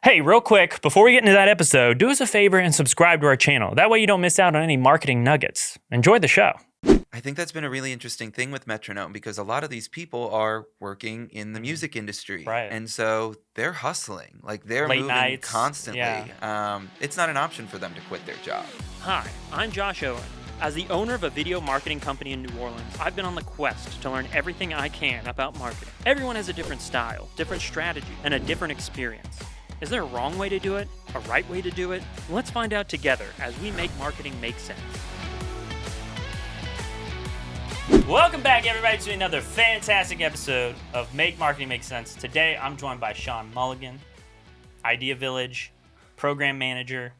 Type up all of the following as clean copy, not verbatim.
Hey, real quick, before we get into that episode, do us a favor and subscribe to our channel. That way you don't miss out on any marketing nuggets. Enjoy the show. I think that's been a really interesting thing with Metronome because a lot of these people are working in the music industry. Right. And so they're hustling, like they're Late moving nights, constantly. yeah. It's not an option for them to quit their job. Hi, I'm Josh Owen. As the owner of a video marketing company in New Orleans, I've been on the quest to learn everything I can about marketing. Everyone has a different style, different strategy, and a different experience. Is there a wrong way to do it? A right way to do it? Let's find out together as we make marketing make sense. Welcome back, everybody, to another fantastic episode of Make Marketing Make Sense. Today, I'm joined by Sean Mulligan, Idea Village program manager,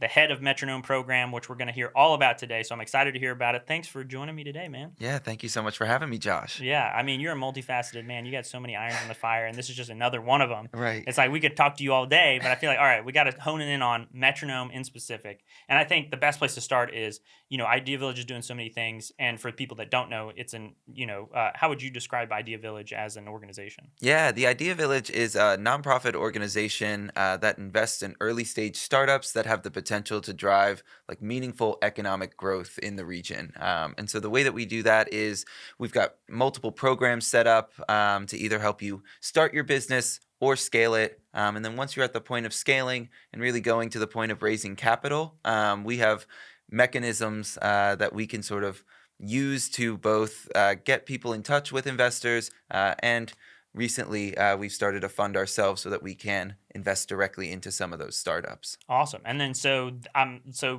the head of Metronome program, which we're going to hear all about today. So I'm excited to hear about it. Thanks for joining me today, man. Yeah, thank you so much for having me, Josh. Yeah, I mean, you're a multifaceted man. You got so many irons in the fire, and this is just another one of them. Right. It's like we could talk to you all day, but I feel like, all right, we got to hone it in on Metronome in specific. And I think the best place to start is, Idea Village is doing so many things. And for people that don't know, it's how would you describe Idea Village as an organization? Yeah, the Idea Village is a nonprofit organization that invests in early stage startups that have the potential to drive like meaningful economic growth in the region. And so the way that we do that is we've got multiple programs set up to either help you start your business or scale it. And then once you're at the point of scaling and really going to the point of raising capital, we have mechanisms that we can sort of use to both get people in touch with investors and recently we've started a fund ourselves so that we can invest directly into some of those startups. Awesome. And then so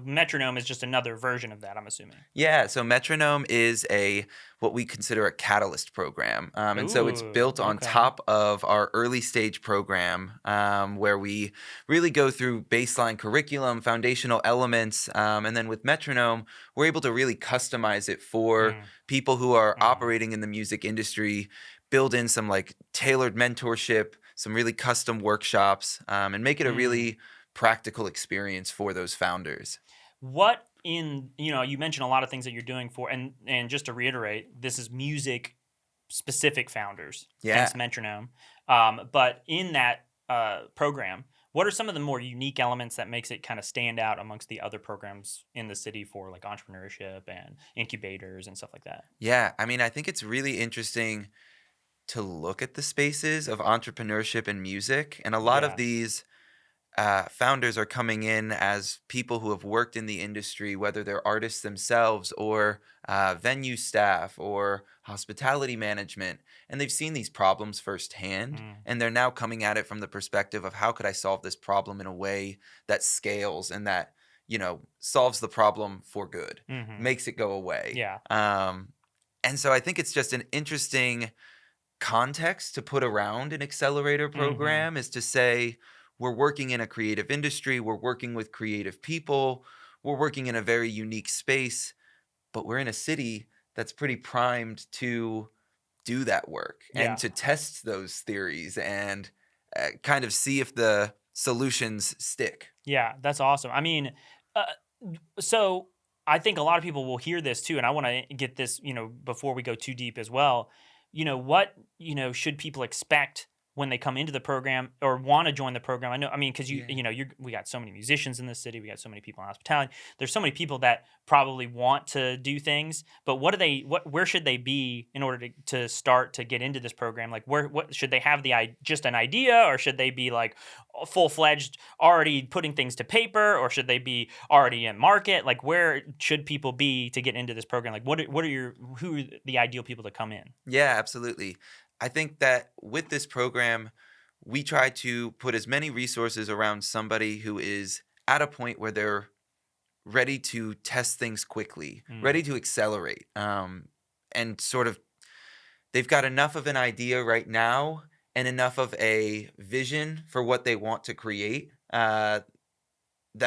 Metronome is just another version of that, I'm assuming. Yeah, so Metronome is what we consider a catalyst program. And so it's built on top of our early stage program where we really go through baseline curriculum, foundational elements. And then with Metronome, we're able to really customize it for people who are operating in the music industry, build in some like tailored mentorship, some really custom workshops, and make it a really practical experience for those founders. You mentioned a lot of things that you're doing for, and just to reiterate, this is music specific founders. Yeah. Thanks, Metronome. But in that program, what are some of the more unique elements that makes it kind of stand out amongst the other programs in the city for like entrepreneurship and incubators and stuff like that? Yeah, I mean, I think it's really interesting to look at the spaces of entrepreneurship and music. And a lot of these founders are coming in as people who have worked in the industry, whether they're artists themselves or venue staff or hospitality management. And they've seen these problems firsthand. And they're now coming at it from the perspective of how could I solve this problem in a way that scales and that, solves the problem for good, makes it go away. Yeah. And so I think it's just an interesting context to put around an accelerator program is to say we're working in a creative industry, we're working with creative people, we're working in a very unique space, but we're in a city that's pretty primed to do that work and to test those theories and kind of see if the solutions stick. Yeah, that's awesome. I mean, so I think a lot of people will hear this too, and I want to get this, before we go too deep as well. What should people expect when they come into the program or want to join the program? Because we got so many musicians in this city, we got so many people in hospitality. There's so many people that probably want to do things, but where should they be in order to start to get into this program? Like, what should they have just an idea, or should they be like full-fledged already putting things to paper, or should they be already in market? Like, where should people be to get into this program? Like, who are the ideal people to come in? Yeah, absolutely. I think that with this program, we try to put as many resources around somebody who is at a point where they're ready to test things quickly, ready to accelerate, and sort of they've got enough of an idea right now and enough of a vision for what they want to create that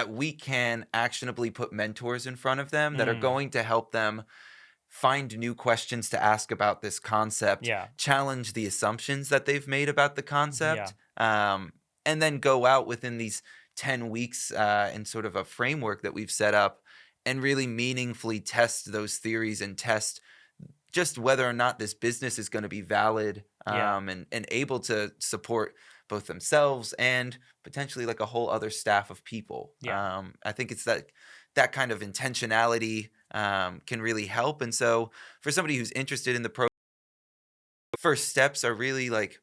we can actionably put mentors in front of them that are going to help them find new questions to ask about this concept, challenge the assumptions that they've made about the concept, and then go out within these 10 weeks in sort of a framework that we've set up and really meaningfully test those theories and test just whether or not this business is going to be valid and able to support both themselves and potentially like a whole other staff of people. Yeah. I think it's that kind of intentionality can really help. And so for somebody who's interested in the program, first steps are really like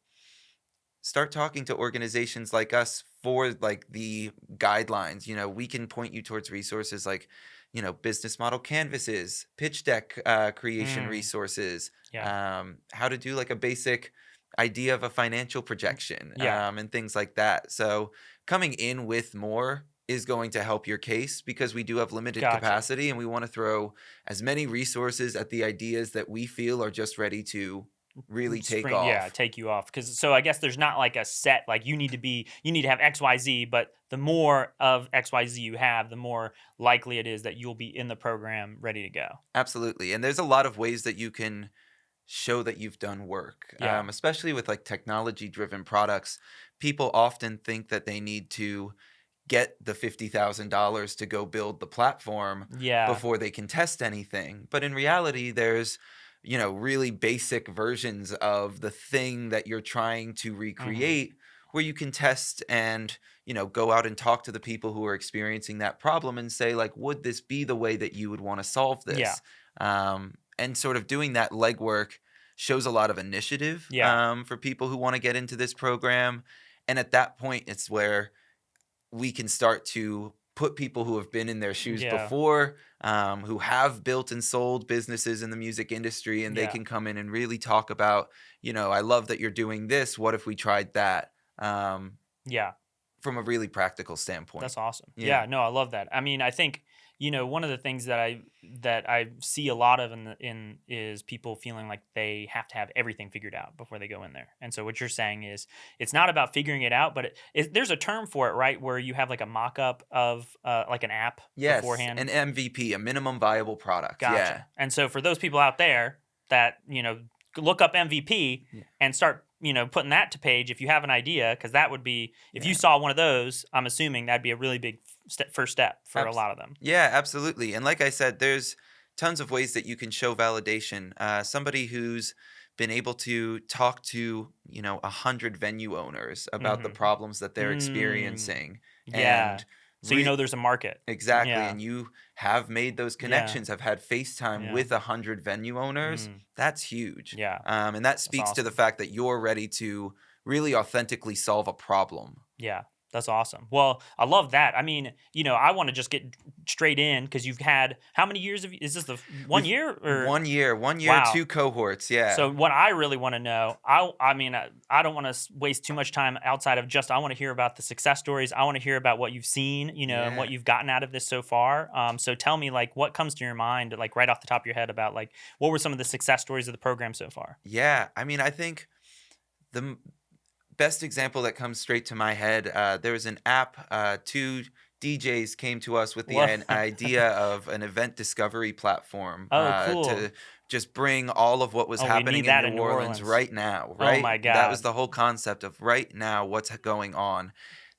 start talking to organizations like us for like the guidelines. We can point you towards resources like business model canvases, pitch deck creation Mm, resources, yeah. how to do like a basic idea of a financial projection, Yeah. and things like that. So coming in with more is going to help your case because we do have limited Gotcha. capacity and we want to throw as many resources at the ideas that we feel are just ready to really take Spring, yeah, off. take you off, because so I guess there's not like a set, like you need to have XYZ, but the more of XYZ you have, the more likely it is that you'll be in the program ready to go. Absolutely. And there's a lot of ways that you can show that you've done work, Yeah. especially with like technology driven products. People often think that they need to get the $50,000 to go build the platform Yeah. before they can test anything. But in reality, there's, really basic versions of the thing that you're trying to Mhm. recreate where you can test and, go out and talk to the people who are experiencing that problem and say, like, would this be the way that you would want to solve Yeah. this? And sort of doing that legwork shows a lot of initiative Yeah. for people who want to get into this program. And at that point, it's where we can start to put people who have been in their shoes Yeah. before, who have built and sold businesses in the music industry, and they Yeah. can come in and really talk about, I love that you're doing this. What if we tried that? Yeah. From a really practical standpoint. That's awesome. Yeah. Yeah, no, I love that. I mean, I think, one of the things that I see a lot of in is people feeling like they have to have everything figured out before they go in there. And so what you're saying is it's not about figuring it out, but there's a term for it, right? Where you have like a mock-up of like an app Yes, beforehand. an MVP, a minimum viable product. Yeah. Gotcha. And so for those people out there that, look up MVP Yeah. and start, putting that to page if you have an idea, because that would be, if you Yeah. saw one of those, I'm assuming that'd be a really big first step for a Abs- lot of them. yeah, absolutely. And like I said, there's tons of ways that you can show validation. Somebody who's been able to talk to, 100 venue owners about the Mhm. problems that they're Mm. experiencing Yeah. and So there's a market. exactly. Yeah. And you have made those Yeah. connections, have had FaceTime Yeah. with 100 venue owners. Mm. That's huge. Yeah. And that That's speaks to the awesome. fact that you're ready to really authentically solve a problem. Yeah, that's awesome. Well, I love that. I mean, I want to just get straight in because you've had how many years is this the 1 We've year or 1 year, wow. 2 cohorts. Yeah. So what I really want to know, I mean, I don't want to waste too much time outside of just I want to hear about the success stories. I want to hear about what you've seen, and what Yeah. you've gotten out of this so far. So tell me, like, what comes to your mind, like right off the top of your head, about like what were some of the success stories of the program so far? Yeah. I mean, I think the best example that comes straight to my head, there was an app, two DJs came to us with the What? idea of an event discovery platform Oh, to cool. just bring all of what was Oh, we happening need in that New in New Orleans Orleans. right now, Oh right? my That was God. the whole concept of right now, what's going on.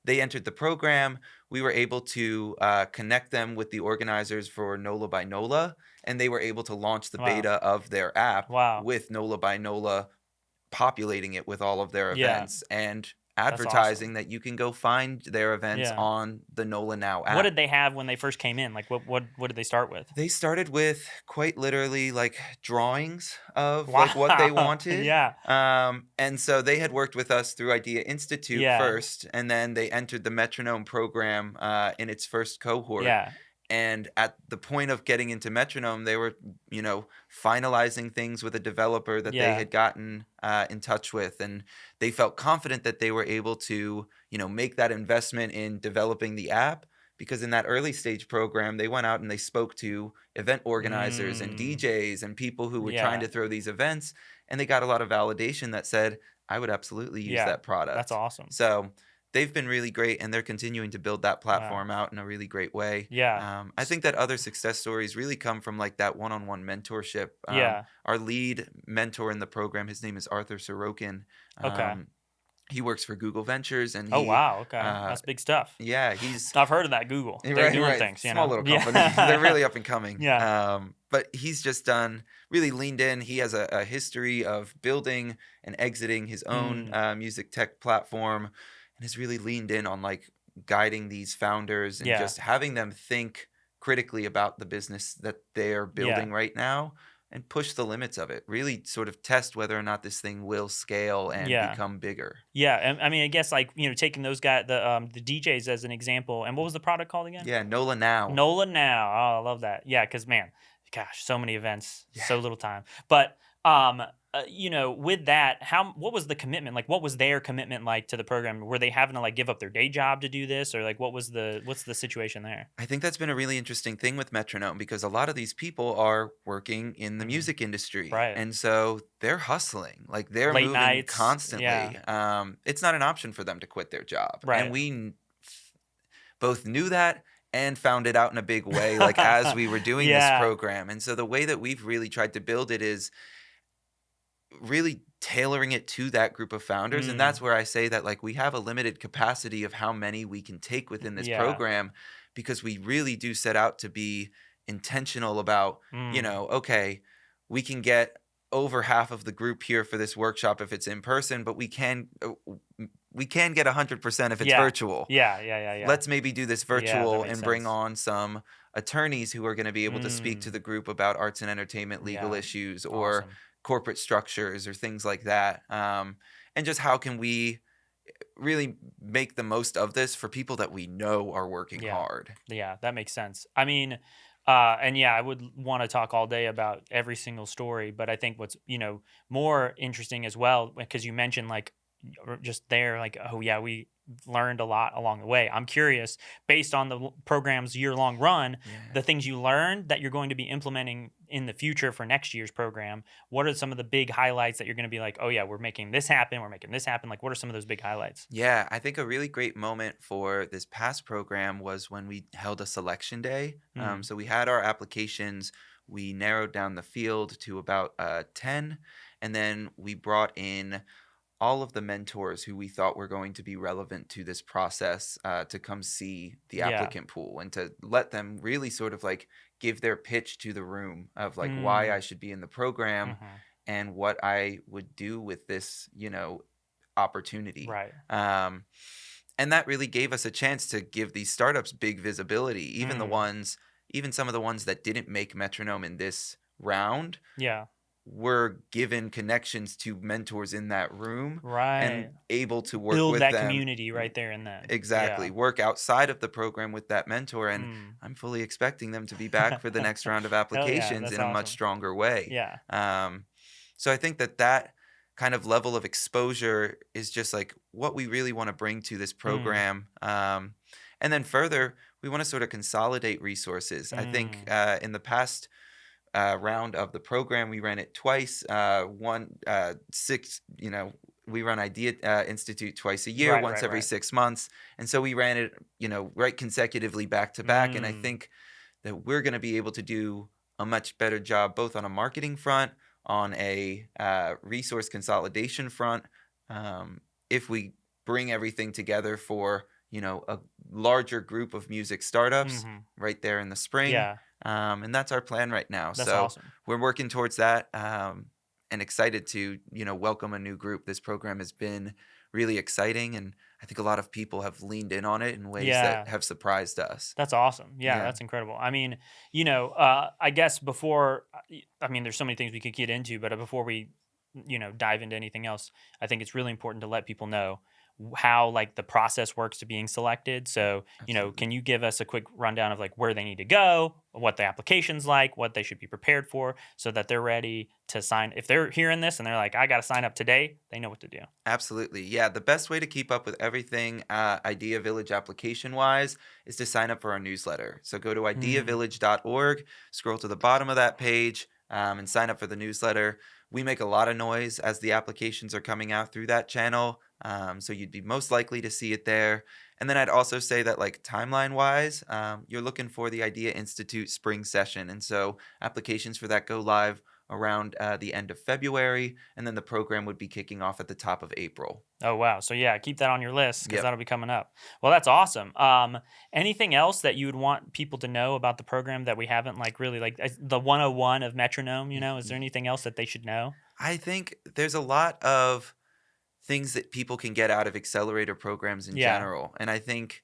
They entered the program. We were able to connect them with the organizers for NOLA by NOLA, and they were able to launch the Wow. beta of their app Wow. with NOLA by NOLA populating it with all of their Yeah. events and That's awesome. advertising that you can go find their events Yeah. on the NOLA Now What app. did they have when they first came in? Like what did they start with? They started with quite literally like drawings of like what they Wow. wanted. Yeah. And so they had worked with us through Idea Institute Yeah. first, and then they entered the Metronome program in its first cohort. Yeah. And at the point of getting into Metronome, they were, finalizing things with a developer that they Yeah. had gotten in touch with. And they felt confident that they were able to, make that investment in developing the app. Because in that early stage program, they went out and they spoke to event organizers and Mm. DJs and people who were trying Yeah. to throw these events. And they got a lot of validation that said, I would absolutely use Yeah. that That's product. awesome. So they've been really great and they're continuing to build that Wow. platform out in a really great way. Yeah. I think that other success stories really come from like that one-on-one mentorship. Yeah. Our lead mentor in the program, his name is Arthur Sorokin. Okay. Um, he works for Google Ventures and Oh he, wow. Okay. uh, That's big stuff. yeah, he's I've heard of that Google. They're right, doing right, things, small little company. They're really up and coming. Yeah. but he's just done really leaned in. He has a history of building and exiting his own Mm, music tech platform, and has really leaned in on like guiding these founders and yeah, just having them think critically about the business that they're yeah. building right now and push the limits of it. Really sort of test whether or not this thing will scale and Yeah. become bigger. Yeah, and I mean, I guess, like, taking those the DJs as an example, and what was the product called again? Yeah, Nola now. NOLA Now. Oh, I love that. Yeah, because man, gosh, so many events, Yeah. so little time. But with that, what was the commitment? Like, what was their commitment like to the program? Were they having to like give up their day job to do this, or like what's the situation there? I think that's been a really interesting thing with Metronome because a lot of these people are working in the Hmm. music industry. Right. And so they're hustling, like they're Late moving nights. Yeah. constantly. It's not an option for them to quit their job. And Right. both knew that and found it out in a big way, like as we were doing this Yeah. program. And so the way that we've really tried to build it is really tailoring it to that group of founders. And Mm, that's where I say that like we have a limited capacity of how many we can take within this yeah. program because we really do set out to be intentional about, Mm, okay, we can get over half of the group here for this workshop if it's in person, but we can get 100% if it's yeah. virtual. Yeah. Yeah. Yeah. Yeah. Let's maybe do this Yeah. That virtual makes and bring sense. on some attorneys who are going to be able to speak to Mm, the group about arts and entertainment legal yeah. issues or Awesome. corporate structures or things like that. And just how can we really make the most of this for people that we know are working Yeah. hard? Yeah, that makes sense. I mean, and yeah, I would want to talk all day about every single story, but I think what's, more interesting as well, because you mentioned like just there, like, oh yeah, we learned a lot along the way. I'm curious, based on the program's year-long run, Yeah. the things you learned that you're going to be implementing in the future for next year's program. What are some of the big highlights that you're going to be like, oh yeah, we're making this happen, we're making this happen? Like, what are some of those big highlights? Yeah, I think a really great moment for this past program was when we held a selection day. Mm, So we had our applications, we narrowed down the field to about 10, and then we brought in all of the mentors who we thought were going to be relevant to this process to come see the yeah. applicant pool and to let them really sort of like give their pitch to the room of like why I Mm, should be in the program hmm. and what I would do with this, opportunity. Right. Um, and that really gave us a chance to give these startups big visibility, Mm, even some of the ones that didn't make Metronome in this round yeah. were given connections to mentors in that room and Right. able to work Build with that them. community right there and then. Exactly, Yeah. work outside of the program with that mentor, and Mm. I'm fully expecting them to be back for the next round of Hell yeah, applications that's in a much awesome. stronger way. Yeah. Um, so I think that kind of level of exposure is just like what we really want to bring to this Mm. program. And then further, we want to sort of consolidate resources. I think Mm. in the past round of the program. We ran it twice. We run Idea Institute twice a year, Right, once right, every right. 6 months. And so we ran it, right consecutively back to back. And I Mm. think that we're going to be able to do a much better job, both on a marketing front, on a resource consolidation front, if we bring everything together for, a larger group of music startups Mhm. right there in the spring. Yeah, And that's our plan right now. that's So awesome. we're working towards that and excited to, welcome a new group. This program has been really exciting. And I think a lot of people have leaned in on it in ways that Yeah. have surprised us. That's awesome. Yeah, Yeah, that's incredible. I mean, I guess before, I mean, there's so many things we could get into, but before we, dive into anything else, I think it's really important to let people know how like the process works to being selected. So, absolutely. can you give us a quick rundown of like where they need to go, what the application's like, what they should be prepared for, so that they're ready to sign. If they're hearing this and they're like, I got to sign up today, they know what to do. Absolutely. Yeah. The best way to keep up with everything Idea Village application wise is to sign up for our newsletter. So go to Mm, ideavillage.org, scroll to the bottom of that page, and sign up for the newsletter. We make a lot of noise as the applications are coming out through that channel. So you'd be most likely to see it there. And then I'd also say that, like timeline wise, you're looking for the Idea Institute spring session. And so applications for that go live around the end of February, and then the program would be kicking off at the top of April. Oh, wow. So yeah, keep that on your list because Yep. that'll be coming up. Well, that's awesome. Anything else that you would want people to know about the program that we haven't like really like the 101 of Metronome, is there anything else that they should know? I think there's a lot of things that people can get out of accelerator programs in Yeah. general. And I think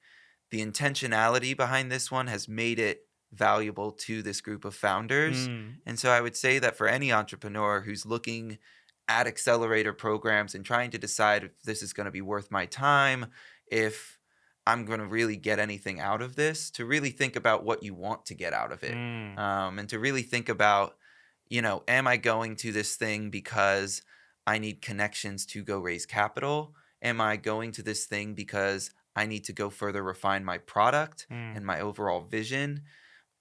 the intentionality behind this one has made it valuable to this group of founders. Mm, And so I would say that for any entrepreneur who's looking at accelerator programs and trying to decide if this is going to be worth my time, if I'm going to really get anything out of this, to really think about what you want to get out of it. mm, And to really think about, am I going to this thing because I need connections to go raise capital? Am I going to this thing because I need to go further refine my product mm. and my overall vision?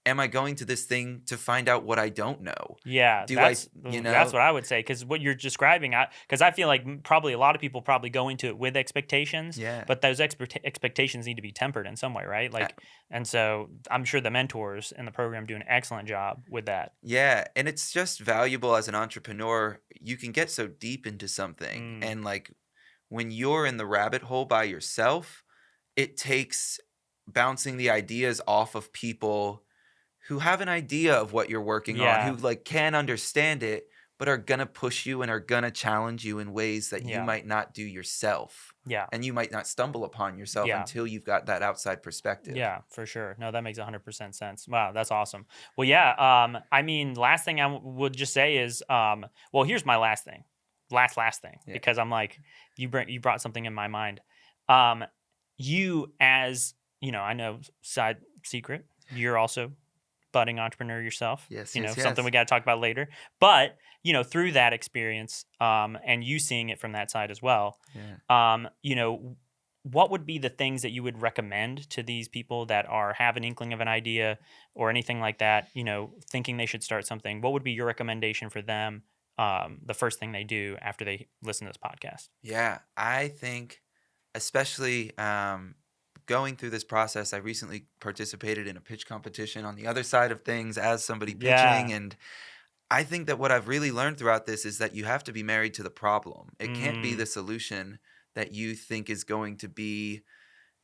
Am I going to this thing to find out what I don't know? Yeah, Do that's I, you that's know? what I would say because what you're describing, because I feel like probably a lot of people probably go into it with expectations, Yeah. but those expectations need to be tempered in some way, right? Like, and so I'm sure the mentors in the program do an excellent job with that. Yeah, and it's just valuable as an entrepreneur. You can get so deep into something, Mm, and like when you're in the rabbit hole by yourself, it takes bouncing the ideas off of people who have an idea of what you're working on, yeah, who like can understand it, but are gonna push you and are gonna challenge you in ways that you yeah, might not do yourself, yeah, and you might not stumble upon yourself yeah. until you've got that outside perspective. Yeah, for sure. No, that makes 100% sense. Wow, that's awesome. Well, yeah. I mean, last thing I would just say is, well, here's my last thing, last thing, Yeah. because I'm like, you brought something in my mind. Um, you as I know side secret, you're also budding entrepreneur yourself. Yes, Something yes. we got to talk about later. But through that experience, and you seeing it from that side as well, Yeah. what would be the things that you would recommend to these people that have an inkling of an idea or anything like that, thinking they should start something? What would be your recommendation for them, the first thing they do after they listen to this podcast? Yeah, I think especially going through this process, I recently participated in a pitch competition on the other side of things as somebody pitching. Yeah. And I think that what I've really learned throughout this is that you have to be married to the problem. It can't be Mm, the solution that you think is going to be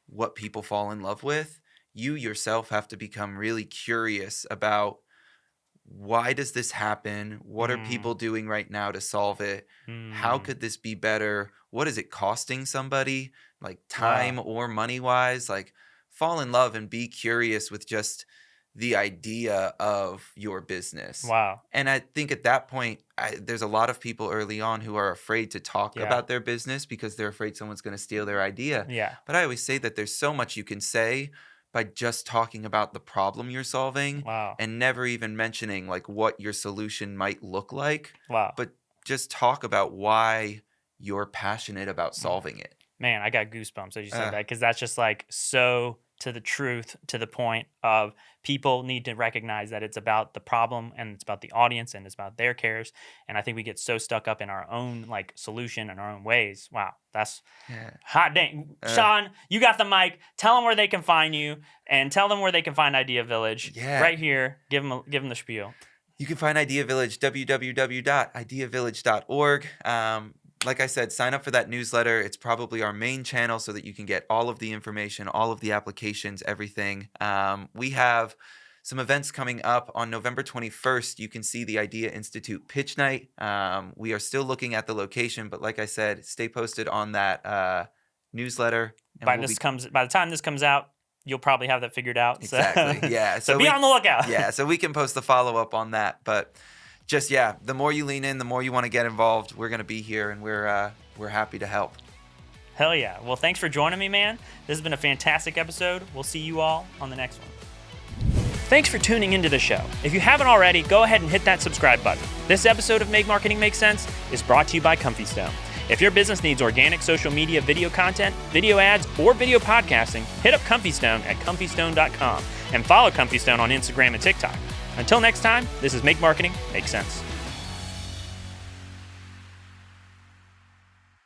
what people fall in love with. You yourself have to become really curious about, why does this happen? What are mm, people doing right now to solve it? How mm. could this be better? What is it costing somebody, like time Wow. or money wise? Like, fall in love and be curious with just the idea of your business. Wow. And I think at that point, there's a lot of people early on who are afraid to talk Yeah. about their business because they're afraid someone's going to steal their idea. Yeah. But I always say that there's so much you can say by just talking about the problem you're solving Wow. and never even mentioning like what your solution might look like, Wow. but just talk about why you're passionate about solving it. Man, I got goosebumps as you said Uh, that because that's just like so to the truth, to the point of people need to recognize that it's about the problem and it's about the audience and it's about their cares. And I think we get so stuck up in our own like solution and our own ways. Wow, that's yeah. hot dang. Uh, Sean, you got the mic. Tell them where they can find you and tell them where they can find Idea Village. Yeah. Right here. Give them the spiel. You can find Idea Village, www.ideavillage.org. Like I said, sign up for that newsletter. It's probably our main channel so that you can get all of the information, all of the applications, everything. We have some events coming up on November 21st. You can see the Idea Institute Pitch Night. We are still looking at the location, but like I said, stay posted on that newsletter. And By the time this comes out, you'll probably have that figured out. So. Exactly. Yeah. So be on the lookout. Yeah. So we can post the follow-up on that. But just, yeah, the more you lean in, the more you want to get involved, we're going to be here and we're happy to help. Hell yeah. Well, thanks for joining me, man. This has been a fantastic episode. We'll see you all on the next one. Thanks for tuning into the show. If you haven't already, go ahead and hit that subscribe button. This episode of Make Marketing Make Sense is brought to you by Comfystone. If your business needs organic social media video content, video ads, or video podcasting, hit up Comfystone at comfystone.com and follow Comfystone on Instagram and TikTok. Until next time, this is Make Marketing Make Sense.